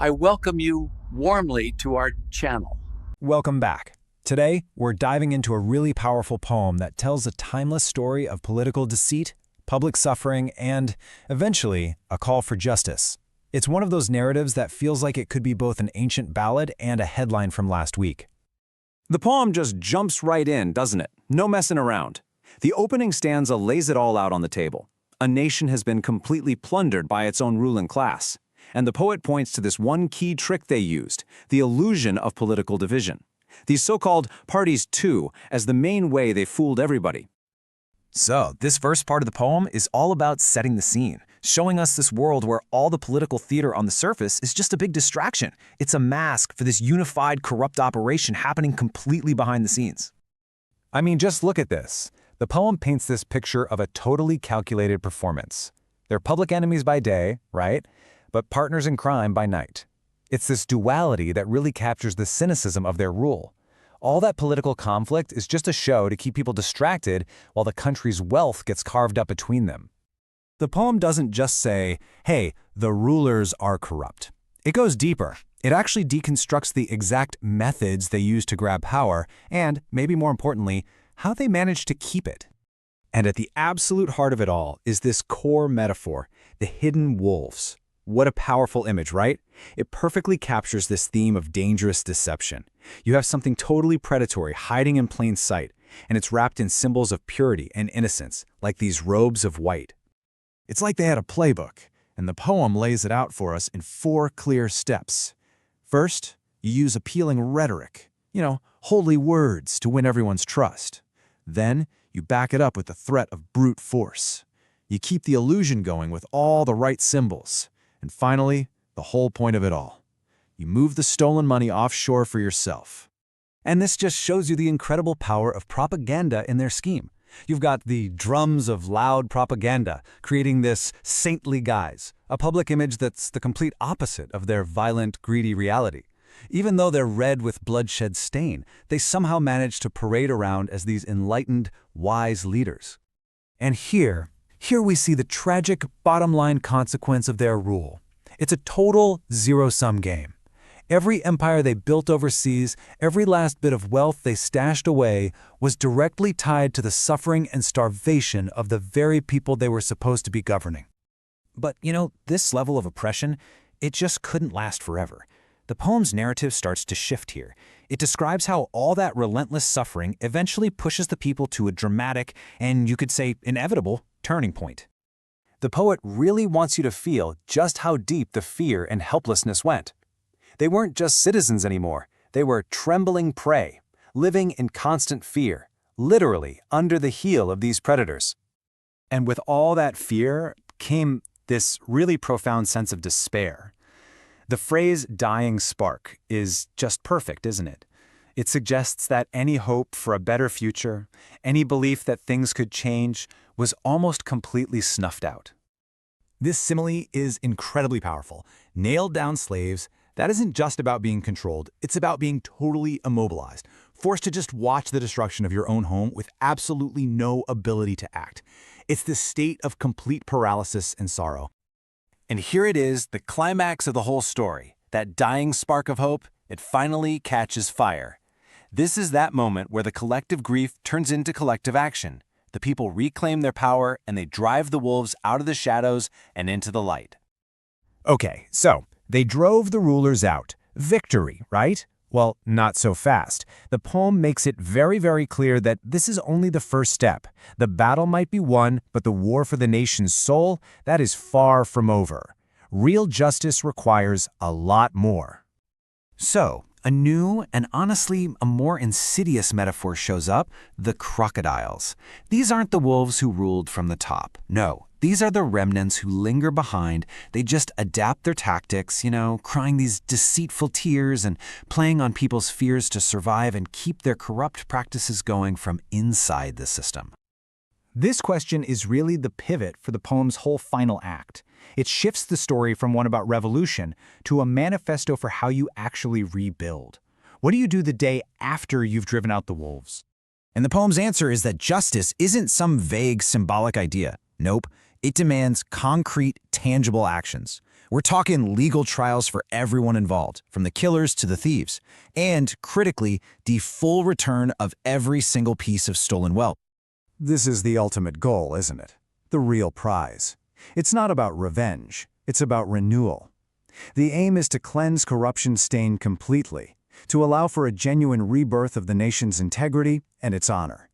I welcome you warmly to our channel. Welcome back. Today, we're diving into a really powerful poem that tells a timeless story of political deceit, public suffering, and, eventually, a call for justice. It's one of those narratives that feels like it could be both an ancient ballad and a headline from last week. The poem just jumps right in, doesn't it? No messing around. The opening stanza lays it all out on the table. A nation has been completely plundered by its own ruling class. And the poet points to this one key trick they used, the illusion of political division. These so-called parties too, as the main way they fooled everybody. So, this first part of the poem is all about setting the scene, showing us this world where all the political theater on the surface is just a big distraction. It's a mask for this unified, corrupt operation happening completely behind the scenes. I mean, just look at this. The poem paints this picture of a totally calculated performance. They're public enemies by day, right? But partners in crime by night. It's this duality that really captures the cynicism of their rule. All that political conflict is just a show to keep people distracted while the country's wealth gets carved up between them. The poem doesn't just say, hey, the rulers are corrupt. It goes deeper. It actually deconstructs the exact methods they use to grab power and, maybe more importantly, how they manage to keep it. And at the absolute heart of it all is this core metaphor, the hidden wolves. What a powerful image, right? It perfectly captures this theme of dangerous deception. You have something totally predatory hiding in plain sight, and it's wrapped in symbols of purity and innocence, like these robes of white. It's like they had a playbook, and the poem lays it out for us in 4 clear steps. First, you use appealing rhetoric, holy words to win everyone's trust. Then, you back it up with the threat of brute force. You keep the illusion going with all the right symbols. And finally, the whole point of it all. You move the stolen money offshore for yourself. And this just shows you the incredible power of propaganda in their scheme. You've got the drums of loud propaganda creating this saintly guise, a public image that's the complete opposite of their violent, greedy reality. Even though they're red with bloodshed stain, they somehow manage to parade around as these enlightened, wise leaders. And here we see the tragic bottom-line consequence of their rule. It's a total zero-sum game. Every empire they built overseas, every last bit of wealth they stashed away, was directly tied to the suffering and starvation of the very people they were supposed to be governing. But, this level of oppression, it just couldn't last forever. The poem's narrative starts to shift here. It describes how all that relentless suffering eventually pushes the people to a dramatic, and you could say inevitable, turning point. The poet really wants you to feel just how deep the fear and helplessness went. They weren't just citizens anymore. They were trembling prey, living in constant fear, literally under the heel of these predators. And with all that fear came this really profound sense of despair. The phrase dying spark is just perfect, isn't it? It suggests that any hope for a better future, any belief that things could change, was almost completely snuffed out. This simile is incredibly powerful. Nailed down slaves, that isn't just about being controlled, it's about being totally immobilized, forced to just watch the destruction of your own home with absolutely no ability to act. It's this state of complete paralysis and sorrow. And here it is, the climax of the whole story. That dying spark of hope, it finally catches fire. This is that moment where the collective grief turns into collective action. The people reclaim their power and they drive the wolves out of the shadows and into the light. Okay, so they drove the rulers out. Victory, right? Well, not so fast. The poem makes it very, very clear that this is only the first step. The battle might be won, but the war for the nation's soul, that is far from over. Real justice requires a lot more. So, a new and honestly a more insidious metaphor shows up, the crocodiles. These aren't the wolves who ruled from the top. No, these are the remnants who linger behind. They just adapt their tactics, crying these deceitful tears and playing on people's fears to survive and keep their corrupt practices going from inside the system. This question is really the pivot for the poem's whole final act. It shifts the story from one about revolution to a manifesto for how you actually rebuild. What do you do the day after you've driven out the wolves? And the poem's answer is that justice isn't some vague symbolic idea. Nope, it demands concrete, tangible actions. We're talking legal trials for everyone involved, from the killers to the thieves, and, critically, the full return of every single piece of stolen wealth. This is the ultimate goal, isn't it? The real prize. It's not about revenge, it's about renewal. The aim is to cleanse corruption stain completely, to allow for a genuine rebirth of the nation's integrity and its honor.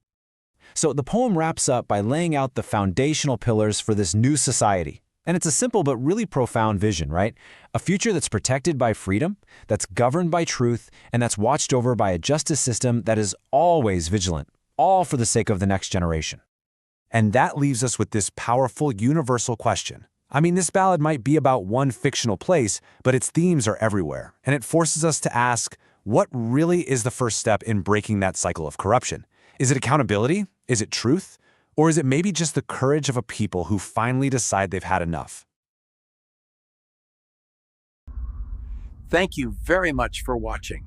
So the poem wraps up by laying out the foundational pillars for this new society. And it's a simple but really profound vision, right? A future that's protected by freedom, that's governed by truth, and that's watched over by a justice system that is always vigilant, all for the sake of the next generation. And that leaves us with this powerful universal question. I mean, this ballad might be about one fictional place, but its themes are everywhere, and it forces us to ask, what really is the first step in breaking that cycle of corruption? Is it accountability? Is it truth? Or is it maybe just the courage of a people who finally decide they've had enough? Thank you very much for watching.